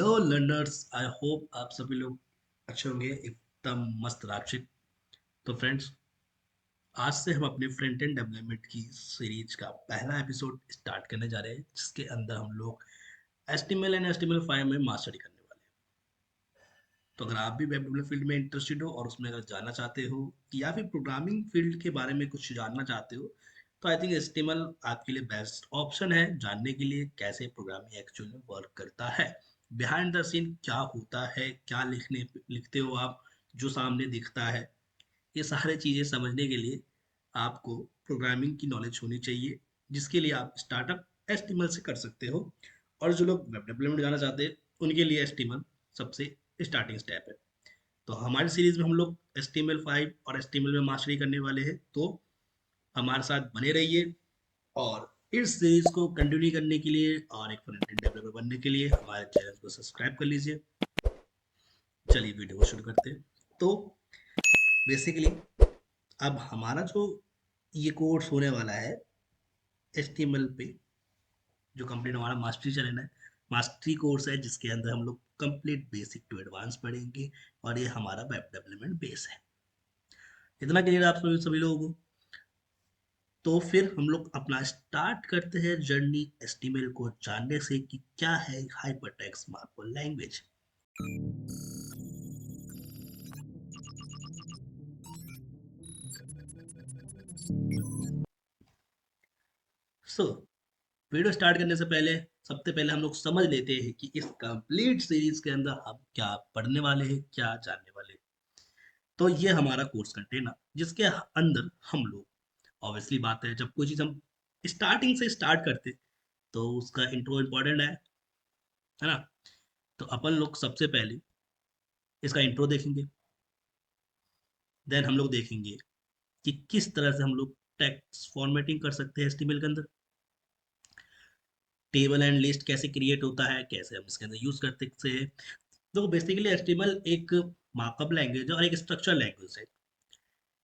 Hello learners, I hope आप सभी लोग अच्छे होंगे, एकदम मस्त राक्षिक। तो फ्रेंड्स, आज से हम अपने फ्रंट एंड डेवलपमेंट की सीरीज का पहला एपिसोड स्टार्ट करने जा रहे हैं, जिसके अंदर हम लोग एचटीएमएल एंड एचटीएमएल5 में मास्टरी करने वाले हैं। तो अगर आप भी वेब डेवलपमेंट फील्ड में इंटरेस्टेड हो और उसमें अगर जाना चाहते हो या फिर प्रोग्रामिंग फील्ड के बारे में कुछ जानना चाहते हो, तो आई थिंक एचटीएमएल आपके लिए बेस्ट ऑप्शन है जानने के लिए कैसे प्रोग्रामिंग एक्चुअली में वर्क करता है, बिहाइंड द सीन क्या होता है, क्या लिखते हो आप, जो सामने दिखता है। ये सारी चीज़ें समझने के लिए आपको प्रोग्रामिंग की नॉलेज होनी चाहिए, जिसके लिए आप स्टार्टअप एचटीएमएल से कर सकते हो। और जो लोग वेब डेवलपमेंट जाना चाहते हैं उनके लिए एचटीएमएल सबसे स्टार्टिंग स्टेप है। तो हमारी सीरीज में हम लोग HTML5 और HTML में मास्टरी करने वाले हैं, तो हमारे साथ बने रहिए। और इस सीरीज को कंटिन्यू करने के लिए और एक फ्रंट एंड डेवलपर बनने के लिए हमारे चैनल को सब्सक्राइब कर लीजिए। चलिए वीडियो को शुरू करते हैं। तो बेसिकली अब हमारा जो ये कोर्स होने वाला है HTML पे, जो कंप्लीट हमारा मास्टरी चैनल है, मास्टरी कोर्स है, जिसके अंदर हम लोग कंप्लीट बेसिक टू एडवांस पढ़ेंगे। और ये हमारा वेब डेवलपमेंट बेस है। इतना क्लियर आप सभी सभी लोगों को? तो फिर हम लोग अपना स्टार्ट करते हैं जर्नी एचटीएमएल को जानने से कि क्या है hypertext markup language. So video start करने से पहले सबसे पहले हम लोग समझ लेते हैं कि इस कंप्लीट सीरीज के अंदर हम क्या पढ़ने वाले हैं, क्या जानने वाले हैं। तो ये हमारा कोर्स कंटेनर, जिसके अंदर हम लोग, ऑब्वियसली बात है, जब कोई चीज़ हम स्टार्टिंग से स्टार्ट करते तो उसका इंट्रो इम्पोर्टेंट है ना। तो अपन लोग सबसे पहले इसका इंट्रो देखेंगे। देन हम लोग देखेंगे कि किस तरह से हम लोग टेक्स्ट फॉर्मेटिंग कर सकते हैं एचटीएमएल के अंदर, टेबल एंड लिस्ट कैसे क्रिएट होता है, कैसे हम इसके अंदर यूज करते हैं। तो बेसिकली एचटीएमएल एक मार्कअप लैंग्वेज है और एक स्ट्रक्चर लैंग्वेज है।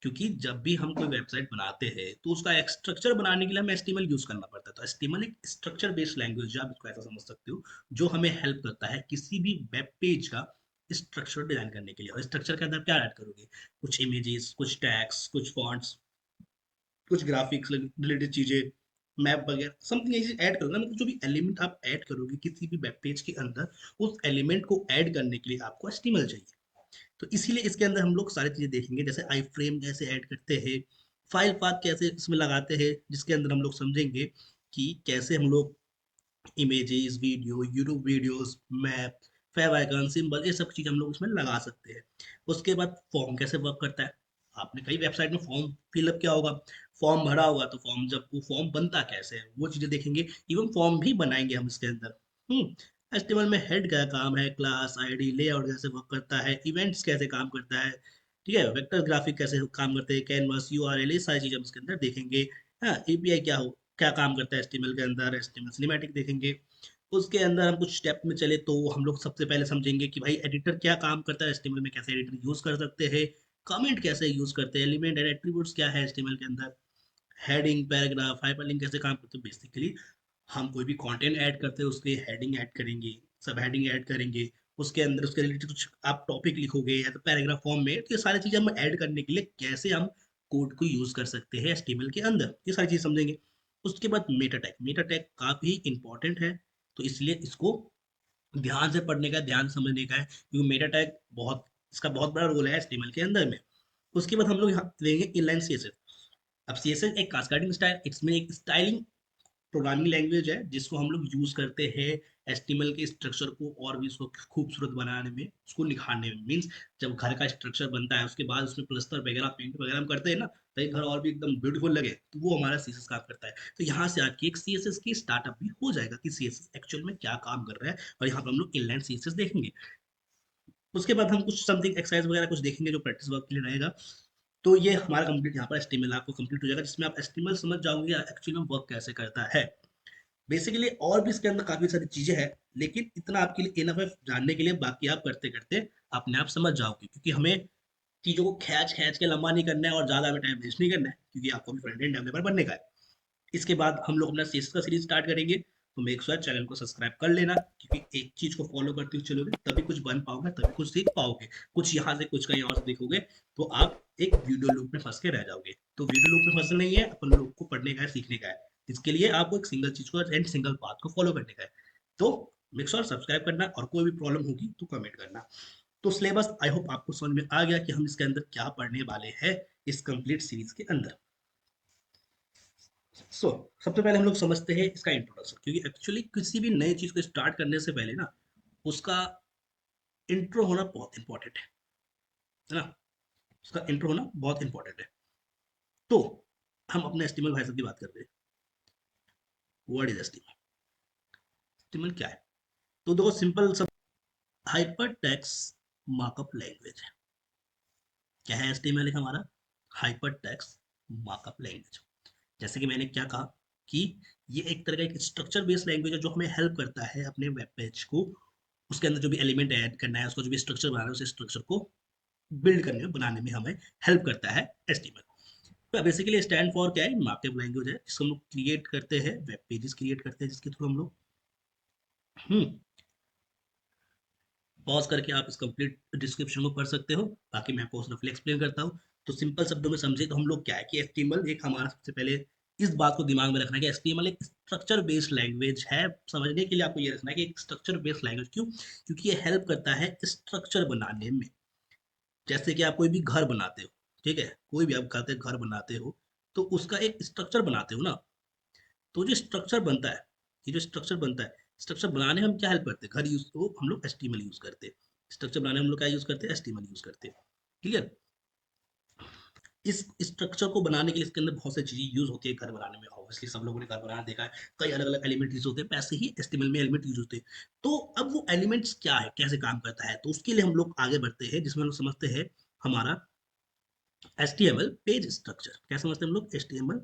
क्योंकि जब भी हम कोई वेबसाइट बनाते हैं तो उसका एक स्ट्रक्चर बनाने के लिए हमें एचटीएमएल यूज करना पड़ता है। तो एचटीएमएल एक स्ट्रक्चर बेस्ड लैंग्वेज है, आप इसको ऐसा समझ सकते हो, जो हमें हेल्प करता है किसी भी वेब पेज का स्ट्रक्चर डिजाइन करने के लिए। और स्ट्रक्चर के अंदर क्या ऐड करोगे? कुछ इमेजेस, कुछ टैग्स, कुछ फॉन्ट्स, कुछ ग्राफिक्स रिलेटेड चीजें, मैप वगैरह समथिंग ऐसे ऐड करोगे ना। मतलब जो भी एलिमेंट आप ऐड करोगे किसी भी वेब पेज के अंदर, उस एलिमेंट को ऐड करने के लिए आपको एचटीएमएल चाहिए। तो इसीलिए इसके अंदर हम लोग सारी चीजें देखेंगे, जैसे आई फ्रेम कैसे ऐड करते हैं, फाइल पाथ कैसे इसमें लगाते हैं, जिसके अंदर हम लोग समझेंगे कि कैसे हम लोग images, video, YouTube videos, map, favicon, symbol, ये सब चीज हम लोग इसमें लगा सकते हैं। उसके बाद फॉर्म कैसे वर्क करता है। आपने कई वेबसाइट में फॉर्म फिलअप किया होगा, फॉर्म भरा होगा, तो फॉर्म, जब वो फॉर्म बनता कैसे है वो चीजें देखेंगे। इवन फॉर्म भी बनाएंगे हम इसके अंदर। एचटीएमएल में हेड का काम है, क्लास आईडी, लेआउट कैसे वर्क करता है, इवेंट्स कैसे काम करता है, ठीक है, वेक्टर ग्राफिक कैसे काम करते हैं, कैनवास, यूआरएल, ये सारी चीजें हम इसके अंदर देखेंगे। हाँ, एपीआई क्या काम करता है एचटीएमएल के अंदर, एचटीएमएल सिनेमैटिक देखेंगे। उसके अंदर हम कुछ स्टेप में चले तो हम लोग सबसे पहले समझेंगे कि भाई एडिटर क्या काम करता है एचटीएमएल में, कैसे एडिटर यूज कर सकते हैं, कमेंट कैसे यूज करते हैं, एलिमेंट एंड एट्रीब्यूट्स क्या है एचटीएमएल के अंदर, हेडिंग, पैराग्राफ, हाइपरलिंक कैसे काम करते हैं। बेसिकली हम कोई भी कंटेंट ऐड करते हैं उसके हेडिंग ऐड करेंगे, सब हेडिंग ऐड करेंगे, उसके अंदर उसके रिलेटेड कुछ आप टॉपिक लिखोगे या तो पैराग्राफ फॉर्म में, तो ये सारी चीजें हम ऐड करने के लिए कैसे हम कोड को यूज कर सकते हैं एचटीएमएल के अंदर, ये सारी चीज समझेंगे। उसके बाद मेटा टैग काफी इंपॉर्टेंट है, तो इसलिए इसको ध्यान से पढ़ने का, ध्यान से समझने का है, क्योंकि मेटा टैग बहुत, इसका बहुत बड़ा रोल है एचटीएमएल के अंदर में। उसके बाद हम लोग यहाँ देंगे इनलाइन सीएसएस। अब सीएसएस एक कास्केडिंग स्टाइल, इसमें एक स्टाइलिंग प्रोग्रामिंग लैंग्वेज है, जिसको हम लोग यूज करते हैं एचटीएमएल के स्ट्रक्चर को और भी उसको खूबसूरत बनाने में, उसको निखारने में। मीन्स जब घर का स्ट्रक्चर बनता है उसके बाद उसमें प्लस्तर वगैरह, पेंट वगैरह हम करते हैं ना, ताकि घर और भी एकदम ब्यूटीफुल लगे, तो वो हमारा सीएसएस काम करता है। तो यहाँ से आके एक सीएसएस की स्टार्टअप भी हो जाएगा कि सीएसएस एक्चुअल में क्या काम कर रहा है, और यहाँ पर हम लोग इनलाइन सीएसएस देखेंगे। उसके बाद हम कुछ समथिंग एक्सरसाइज वगैरह कुछ देखेंगे जो प्रैक्टिस वर्क के लिए रहेगा। तो ये हमारा कंप्लीट यहाँ पर एचटीएमएल आपको कंप्लीट हो जाएगा, जिसमें आप एचटीएमएल समझ जाओगे एक्चुअली में वर्क कैसे करता है। बेसिकली और भी इसके अंदर काफी सारी चीजें हैं, लेकिन इतना आपके लिए इनफ है जानने के लिए, बाकी आप करते करते अपने आप समझ जाओगे, क्योंकि हमें चीजों को खींच खींच के लंबा नहीं करना है और ज्यादा हमें टाइम वेस्ट नहीं करना है, क्योंकि आपको भी फ्रंट एंड डेवलपर बनने का है। इसके बाद हम लोग अपना सीएसएस का सीरीज स्टार्ट करेंगे। तो मेक श्योर चैनल को सब्सक्राइब कर लेना, क्योंकि एक चीज को फॉलो करते हुए चलोगे तभी कुछ बन पाओगे, तभी कुछ सीख पाओगे। कुछ यहाँ से कुछ कहीं और से देखोगे तो आप एक वीडियो लूप में फंस के रह जाओगे। तो वीडियो लूप में फंसना नहीं है, अपन लोग को पढ़ने का है, सीखने का है। इसके लिए आपको एक सिंगल चीज को एंड सिंगल पाथ को फॉलो करने का है। तो मेक श्योर सब्सक्राइब करना, और कोई भी प्रॉब्लम होगी तो कमेंट करना। तो सिलेबस आई होप आपको समझ में आ गया कि हम इसके अंदर क्या पढ़ने वाले हैं इस कंप्लीट सीरीज के अंदर। सबसे पहले हम लोग समझते हैं इसका इंट्रोडक्शन, क्योंकि एक्चुअली किसी भी नई चीज को स्टार्ट करने से पहले ना उसका इंट्रो होना बहुत इंपॉर्टेंट है ना। उसका इंट्रो होना बहुत इंपॉर्टेंट है। तो हम अपने एस्टिमल भाई साहब की बात करते हैं। What is एस्टिमल? एस्टिमल क्या है? तो देखो सिंपल सब, हाइपर टेक्स्ट मार्कअप लैंग्वेज है। क्या है एस्टिमल? एक हमारा हाइपर टेक्स्ट मार्कअप लैंग्वेज। जैसे कि मैंने क्या कहा कि ये एक तरह का एक स्ट्रक्चर बेस्ड लैंग्वेज है जो हमें हेल्प करता है अपने वेब पेज को, उसके अंदर जो भी एलिमेंट ऐड करना है, उसको जो भी स्ट्रक्चर बनाना है, उस स्ट्रक्चर को बिल्ड करने में, बनाने में हमें हेल्प करता है एचटीएमएल। तो बेसिकली स्टैंड फॉर क्या है? मार्कअप लैंग्वेज है, जिसको हम लोग क्रिएट करते हैं, वेब पेजेस क्रिएट करते हैं जिसके थ्रू हम लोग। हम्म पॉज करके आप इस कंप्लीट डिस्क्रिप्शन को पढ़ सकते हो, बाकी मैं आपको रफली एक्सप्लेन करता हूँ। तो सिंपल शब्दों में समझे तो हम लोग क्या है कि एचटीएमएल एक हमारा, सबसे पहले इस बात को दिमाग में रखना है कि एचटीएमएल एक स्ट्रक्चर बेस्ड लैंग्वेज है। समझने के लिए आपको ये रखना है कि एक स्ट्रक्चर बेस्ड लैंग्वेज क्यों? क्योंकि ये हेल्प करता है स्ट्रक्चर बनाने में। जैसे कि आप कोई भी घर बनाते हो, ठीक है, कोई भी आप कहते घर बनाते हो, तो उसका एक स्ट्रक्चर बनाते हो ना। तो जो स्ट्रक्चर बनता है, ये जो स्ट्रक्चर बनता है, स्ट्रक्चर बनाने में हम क्या हेल्प करते हैं? घर यूज को हम लोग एचटीएमएल यूज करते हैं। स्ट्रक्चर बनाने में हम लोग क्या यूज करते हैं? एचटीएमएल यूज करते हैं। क्लियर? इस स्ट्रक्चर को बनाने के लिए इसके अंदर बहुत सारी चीजें यूज होती है घर बनाने में। ऑब्वियसली सब लोगों ने घर बनाना देखा है, कई अलग अलग एलिमेंट यूज होते हैं, वैसे ही एचटीएमएल में एलिमेंट यूज होते हैं। तो अब वो एलिमेंट्स क्या है, कैसे काम करता है, तो उसके लिए हम लोग आगे बढ़ते हैं, जिसमें हम लोग समझते हैं हमारा एचटीएमएल पेज स्ट्रक्चर। क्या समझते हैं हम लोग? HTML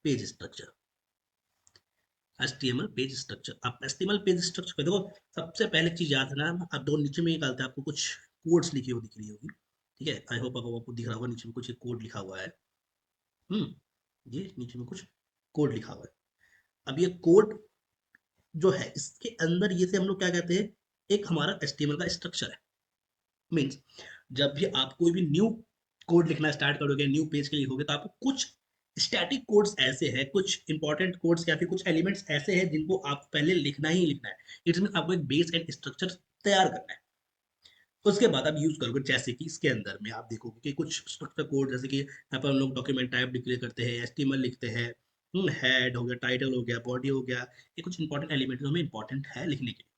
page structure. HTML page structure, आप एचटीएमएल पेज स्ट्रक्चर को देखो, सबसे पहले चीज याद है ना, आप दो नीचे में निकालते हैं, आपको कुछ कोड्स लिखी हुई दिख रही होगी, ठीक है, आई होप आपको दिख रहा होगा, नीचे में कुछ एक कोड लिखा हुआ है। ये नीचे में कुछ कोड लिखा हुआ है। अब ये कोड जो है, इसके अंदर ये से हम लोग क्या कहते हैं? एक हमारा एचटीएमएल का स्ट्रक्चर है। मीन्स जब भी आप कोई भी न्यू कोड लिखना स्टार्ट करोगे, न्यू पेज के लिए लिखोगे, तो आपको कुछ स्टैटिक कोड्स ऐसे हैं, कुछ इंपॉर्टेंट कोड्स या फिर कुछ एलिमेंट्स ऐसे हैं जिनको आपको पहले लिखना ही लिखना है। इट्स मीन आपको एक बेस एंड स्ट्रक्चर तैयार करना है, उसके बाद आप यूज करोगे। जैसे कि इसके अंदर में आप देखोगे कि कुछ स्ट्रक्चर कोड, जैसे कि यहाँ पर हम लोग डॉक्यूमेंट टाइप डिक्लेयर करते हैं, एचटीएमएल लिखते हैं, हेड हो गया, टाइटल हो गया, बॉडी हो गया, ये कुछ इंपॉर्टेंट एलिमेंट हमें इंपॉर्टेंट है लिखने के लिए।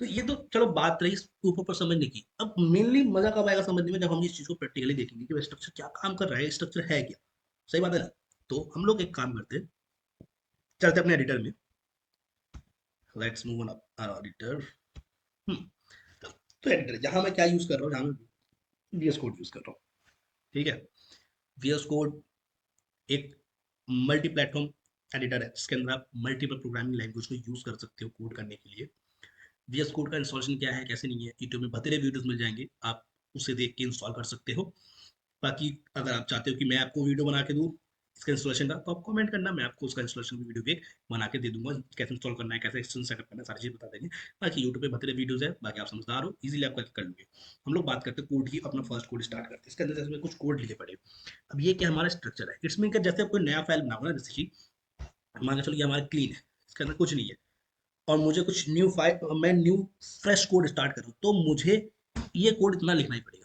तो ये तो चलो बात रही ऊपर पर समझने की। अब मेनली मजा कब आएगा समझने में? जब हम इस चीज को प्रैक्टिकली देखेंगे कि स्ट्रक्चर क्या काम कर रहा है, स्ट्रक्चर है क्या। सही बात है ना? तो हम लोग एक काम करते हैं, चलते अपने एडिटर में। Let's move on editor. तो एडिटर जहां मैं क्या यूज कर रहा हूँ, जहां मैं वीएस कोड यूज कर रहा हूँ, ठीक है। वीएस कोड एक मल्टी प्लेटफॉर्म एडिटर है, जिसके अंदर आप मल्टीपल प्रोग्रामिंग लैंग्वेज को यूज कर सकते हो कोड करने के लिए। वीएस कोड का इंस्टॉलेशन क्या है, कैसे नहीं है, यूट्यूब में बतेरे वीडियोस मिल जाएंगे, आप उसे देख के इंस्टॉल कर सकते हो। बाकी अगर आप चाहते हो कि मैं आपको वीडियो बना के दूँ इसका इंस्टॉलेशन का, तो आप कमेंट करना, मैं आपको उसका इंस्टॉलेशन की वीडियो भी बना के दे दूंगा, कैसे इंस्टॉल करना है, कैसे एक्सटेंशन सेटअप करना है, सारी चीज़ बता देंगे। बाकी यूट्यूब पे बतेरे वीडियोस है, बाकी आप समझदार हो, इजीली आप करके कर लोगे। हम लोग बात करते हैं कोड की, अपना फर्स्ट कोड स्टार्ट करते हैं। इसके अंदर जैसे कुछ कोड लिखे पड़े। अब ये क्या हमारा स्ट्रक्चर है, इट्स मीन कि जैसे आप कोई नया फाइल बनाओ ना, जैसे कि मान के चलो ये हमारा क्लीन है, इसके अंदर कुछ नहीं है, और मुझे कुछ न्यू फाइल, मैं न्यू फ्रेश कोड स्टार्ट करूँ, तो मुझे ये कोड इतना लिखना ही पड़ेगा।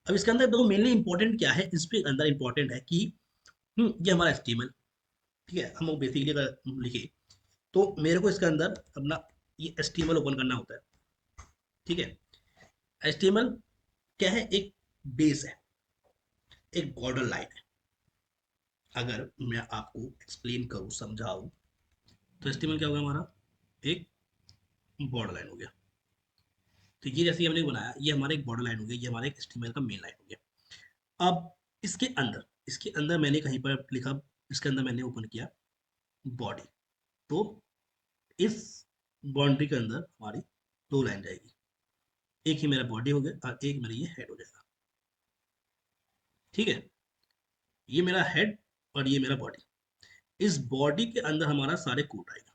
अब इसके अंदर देखो मेनली इंपॉर्टेंट क्या है, इसके अंदर इंपॉर्टेंट है कि ये हमारा एचटीएमएल, ठीक है, हम लोग बेसिकली अगर लिखे तो मेरे को इसके अंदर अपना ये एचटीएमएल ओपन करना होता है, ठीक है। एचटीएमएल क्या है? एक बेस है, एक बॉर्डर लाइन है। अगर मैं आपको एक्सप्लेन करूं, समझाऊं, तो एचटीएमएल क्या होगा हमारा? एक बॉर्डर लाइन हो गया। तो ये जैसे हमने बनाया, ये हमारा एक बॉर्डर लाइन हो गया, ये हमारा एक एचटीएमएल का मेन लाइन हो गया। अब इसके अंदर मैंने कहीं पर लिखा, इसके अंदर मैंने ओपन किया बॉडी। तो इस बाउंड्री के अंदर हमारी दो लाइन जाएगी, एक ही मेरा बॉडी हो गया और एक मेरा ये हेड हो जाएगा, ठीक है। ये मेरा हेड और ये मेरा बॉडी। इस बॉडी के अंदर हमारा सारे कोड आएगा,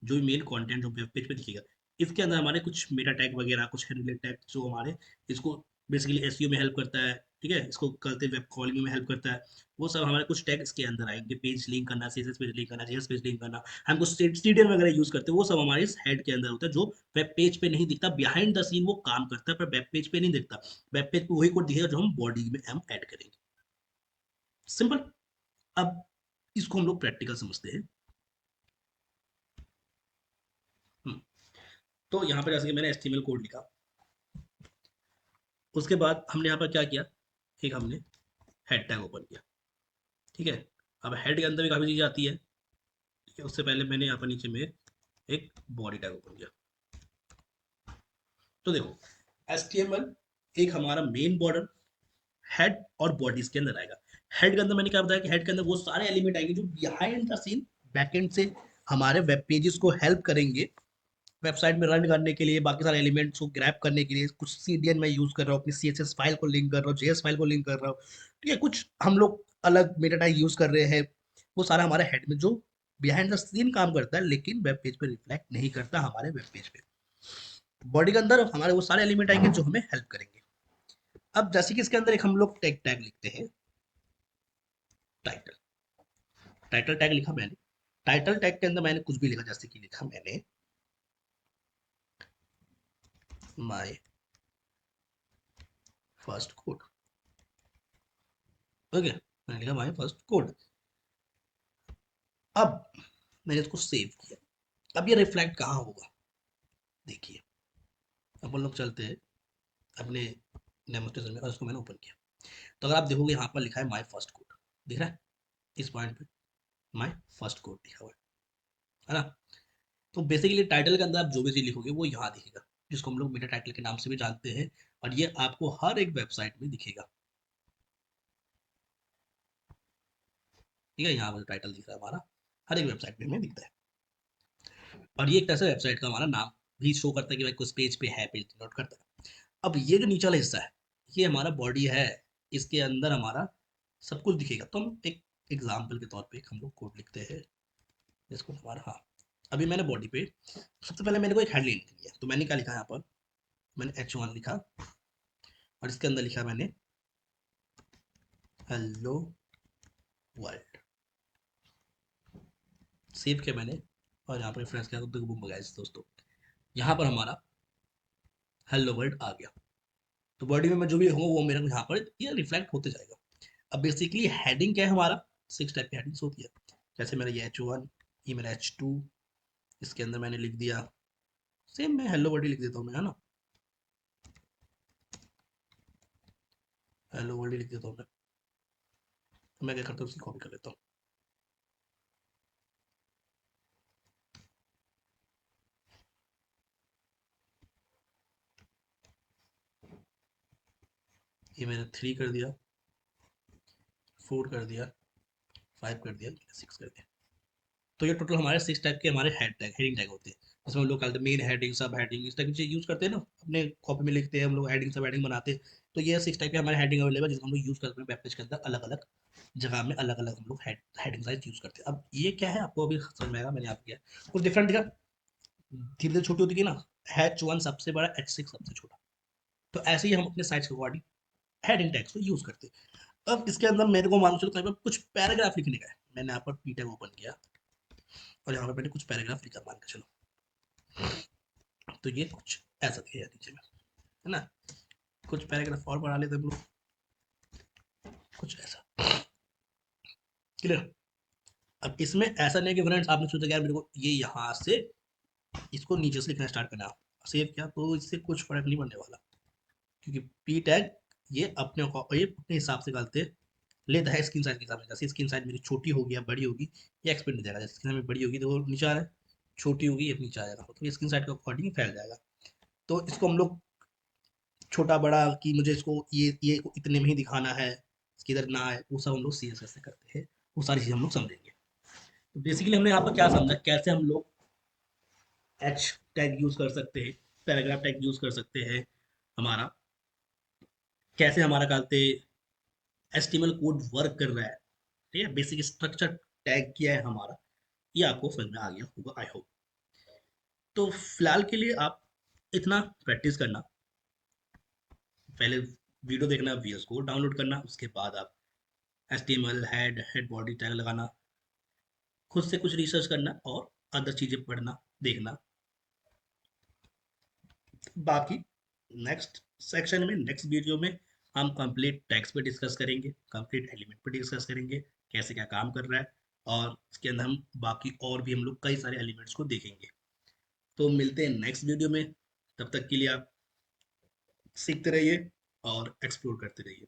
जो भी मेन कंटेंट जो वेब पेज पे दिखेगा। इसके अंदर हमारे कुछ मेटा टैग वगैरह, कुछ हेडर टैग जो हमारे इसको बेसिकली एसईओ में हेल्प करता है, ठीक है, इसको करते वेब कॉलिंग में हेल्प करता है। वो सब हमारे कुछ टैग इसके अंदर आएंगे, पेज लिंक करना, सीएसएस पेज लिंक करना, जेएस पेज लिंक करना, हम कुछ सीडीएन वगैरह यूज करते हैं, वो सब हमारे इस हेड के अंदर होता है, जो वेब पेज पे नहीं दिखता। बिहाइंड द सीन वो काम करता है, पर वेब पेज पे नहीं दिखता। वेब पेज पे वही कोड दिखेगा जो हम बॉडी में हम ऐड करेंगे। सिंपल। अब इसको हम लोग प्रैक्टिकल समझते हैं। हम्म, तो यहाँ पर जैसे कि मैंने एचटीएमएल कोड लिखा, उसके बाद हमने यहाँ पर क्या किया, एक हमने हेड टैग ओपन किया, ठीक है। अब हेड के अंदर भी काफ़ी चीज़ें आती है, ठीक है। उससे पहले मैंने यहाँ पर नीचे में एक बॉडी टैग ओपन किया। तो देखो, HTML एक हमारा मेन बॉर्डर, हेड और बॉडीज के अंदर आएगा। हेड के अंदर मैंने क्या बताया कि हेड के अंदर वो सारे एलिमेंट आएंगे जो बिहाइंड द सीन बैकएंड से हमारे वेब पेजेस को हेल्प करेंगे वेबसाइट में रन करने के लिए, बाकी सारे एलिमेंट्स को ग्रैब करने के लिए। कुछ सीडीएन में यूज कर रहा हूँ, अपनी सीएसएस फाइल को लिंक कर रहा हूँ, जेएस फाइल को लिंक कर रहा हूँ, ठीक है। कुछ हम लोग अलग मेटा टैग यूज कर रहे हैं। वो सारा हमारे हेड में जो बिहाइंड द सीन काम करता है, लेकिन वेब पेज पे रिफ्लेक्ट नहीं करता हमारे वेब पेज पे। बॉडी के अंदर हमारे वो सारे एलिमेंट आएंगे जो हमें हेल्प करेंगे। अब जैसे कि इसके अंदर एक हम लोग टैग टैग लिखते हैं, टाइटल। टाइटल टैग लिखा मैंने। टाइटल टैग के अंदर मैंने कुछ भी लिखा, जैसे कि लिखा मैंने माय फर्स्ट कोड। ओके, मैंने लिखा माय फर्स्ट कोड। अब मैंने इसको सेव किया। अब ये रिफ्लेक्ट कहाँ होगा, देखिए। अब हम लोग चलते हैं अपने डेमोस्ट्रेशन में, और इसको मैंने ओपन किया। तो अगर आप देखोगे यहाँ पर लिखा है माय फर्स्ट कोड, दिख रहा है इस पॉइंट पे, माय फर्स्ट कोड लिखा हुआ है ना। तो बेसिकली टाइटल के अंदर आप जो भी चीज लिखोगे वो यहाँ दिखेगा, जिसको हम लोग मेटा टाइटल के नाम से भी जानते हैं। और ये आपको हर एक वेबसाइट में दिखेगा, ठीक है। यहाँ पर टाइटल दिख रहा है हमारा, हर एक वेबसाइट में हमें दिखता है। और ये एक तरह से वेबसाइट का हमारा नाम भी शो करता है कि भाई कुछ पेज पे है, पेज नोट करता है। अब ये जो नीचे वाला हिस्सा है, ये हमारा बॉडी है। इसके अंदर हमारा सब कुछ दिखेगा। तो हम एक एग्जाम्पल के तौर पे एक हम लोग कोड लिखते हैं, इसको हमारा, हाँ। अभी मैंने बॉडी पे सबसे पहले मैंने को एक हेडलाइन लिखी है, तो मैंने क्या लिखा यहाँ पर, मैंने H1 लिखा, और इसके अंदर लिखा मैंने हेलो वर्ल्ड। सेव किया मैंने, और यहाँ पर रेफरेंस किया, तो बूम गाइस दोस्तों, यहाँ पर हमारा हेलो वर्ल्ड आ गया। तो बॉडी में मैं जो भी हूँ वो मेरे को यहाँ पर ये रिफ्लेक्ट होते जाएगा। अब बेसिकली हेडिंग क्या है हमारा, 6 टाइप की हेडिंग्स होती है। जैसे मेरा ये H1, ये मेरा H2, इसके अंदर मैंने लिख दिया सेम, मैं हेलो वर्ल्ड ही लिख देता हूँ मैं, है ना, हेलो वर्ल्ड ही लिख देता हूँ मैं। तो मैं क्या करता हूँ, उसकी कॉपी कर लेता हूँ। ये मैंने 3 कर दिया, 4 कर दिया, 5 कर दिया, 6 कर दिया। तो ये टोटल हमारे 6 टाइप के हमारे हेड टैग, हेडिंग टैग होते हैं। जिसमें हम लोग कहते हैं मेन हेडिंग, सब हेडिंग, इस टाइप की चीज यूज करते हैं ना, अपने कॉपी में लिखते हैं हम लोग, हेडिंग सब हेडिंग बनाते हैं। तो ये 6 टाइप के हमारे हेडिंग अवेलेबल है, जिसको हम लोग यूज करते हैं वेब पेज के अंदर, अलग अलग जगह में अलग अलग हम लोग हेडिंग साइज यूज करते हैं। अब ये क्या है आपको अभी समझ में आएगा, मैंने आप किया कुछ डिफरेंट दिखा, धीरे धीरे छोटी होती गई ना। H1 सबसे बड़ा, H6 सबसे छोटा। तो ऐसे ही हम अपने साइज के अकॉर्डिंग हेडिंग टैग्स को यूज करते हैं। अब इसके अंदर मेरे को मान चलो कहीं पर कुछ पैराग्राफ लिखने का है, मैंने यहाँ पर पी टैग ओपन किया, और यहाँ पर मैंने कुछ पैराग्राफ लिखा, मान के चलो। तो ये कुछ ऐसा दिखेगा नीचे में, है ना। कुछ पैराग्राफ और बढ़ा लेते हम लोग, कुछ ऐसा, क्लियर। अब इसमें ऐसा नहीं कि फ्रेंड्स आपने सोचा यार मेरे को ये यहाँ से इसको नीचे से लिखना स्टार्ट करना, सेव किया तो इससे कुछ फर्क नहीं पड़ने वाला। क्योंकि पी टैग ये अपने हिसाब से गलते लेता है, स्क्रीन साइज के हिसाब से। जैसे स्क्रीन साइज मेरी छोटी होगी या बड़ी होगी, ये एक्सपेंड नहीं देगा। जैसे स्क्रीन साइज बड़ी होगी तो वो नीचे आ रहा है, छोटी होगी ये नीचे आ जाएगा, तो ये स्क्रीन साइज के अकॉर्डिंग फैल जाएगा। तो इसको हम लोग छोटा बड़ा कि मुझे इसको ये इतने में ही दिखाना है, इसकी इधर ना है, वो सब हम लोग CSS से करते हैं। वो सारी चीज़ हम लोग समझेंगे। तो बेसिकली हमने यहाँ पर क्या समझा, कैसे हम लोग एच टैग यूज कर सकते हैं, पैराग्राफ टैग यूज कर सकते हैं, हमारा कैसे हमारा कहते HTML कोड वर्क कर रहा है, ठीक है, बेसिक स्ट्रक्चर टैग किया है हमारा, ये आपको समझ में आ गया होगा आई होप। तो फिलहाल के लिए आप इतना प्रैक्टिस करना, पहले वीडियो देखना, वीएस को डाउनलोड करना, उसके बाद आप एचटीएमएल हेड बॉडी टैग लगाना, खुद से कुछ रिसर्च करना और अदर चीजें पढ़ना, देखना। बाकी नेक्स्ट सेक्शन में, नेक्स्ट वीडियो में हम कंप्लीट टैग्स पे डिस्कस करेंगे, कंप्लीट एलिमेंट पे डिस्कस करेंगे, कैसे क्या काम कर रहा है, और उसके अंदर हम बाकी और भी हम लोग कई सारे एलिमेंट्स को देखेंगे। तो मिलते हैं नेक्स्ट वीडियो में, तब तक के लिए आप सीखते रहिए और एक्सप्लोर करते रहिए।